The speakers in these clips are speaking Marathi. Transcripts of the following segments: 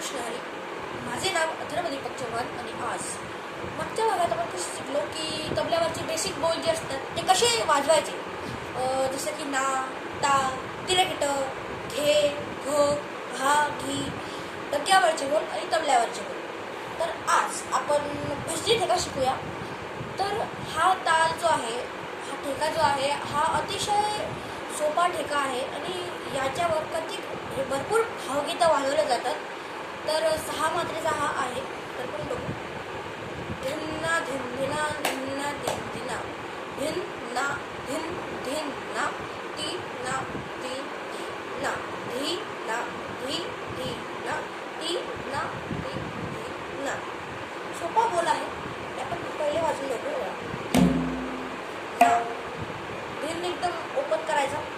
कृष्ण हरी. माझे नाव अथर्व दीपक चव्हाण आणि आज मागच्या भागात आपण कसं शिकलो की तबल्यावरचे बेसिक बोल जे असतात ते कसे वाजवायचे, जसं की ना, ता, तिरकिट, घे, घ, घा, घी, डक्यावरचे बोल आणि तबल्यावरचे बोल. तर आज आपण भजनी ठेका शिकूया. तर हा ताल जो आहे, हा ठेका जो आहे, हा अतिशय सोपा ठेका आहे आणि याच्यावर भरपूर भावगीतं वाजवले जातात. तर 6 मात्रेचा हा आहे. तर पण बघू. धिन्ना धिन्ना धिन्ना धिन्ना धिन्ना धिन धिन्ना ती ना ती ना धी ना धी धी ना ती ना ती धी ना. सोपा बोल आहे. आपण पहिले वाजून बघू. ना धिन एकदम ओपन करायचा.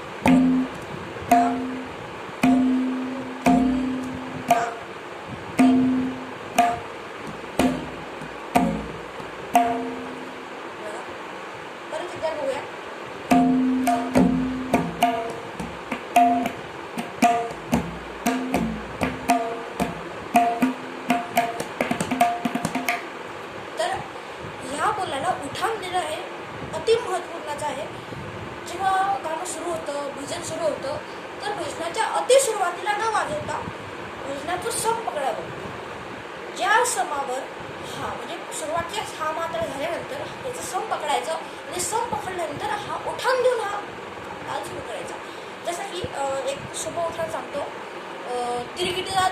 परत एकदा बघूया. तर ह्या बोलाला उठाण देणं हे अति महत्त्वाचं आहे. जेव्हा गाणं सुरू होतं, भजन सुरू होतं, तर भजनाच्या अति सुरुवातीला न वाजवता भजनाचं सम पकडावं. ज्या समावर हा म्हणजे सुरुवातीच्या 6 मात्रा झाल्यानंतर याचं सम पकडायचं आणि सम पकडल्यानंतर हा उठाण देऊन हा ताल सुरू करायचा. जसं की एक सोपं उठाण सांगतो. तिरकिटीला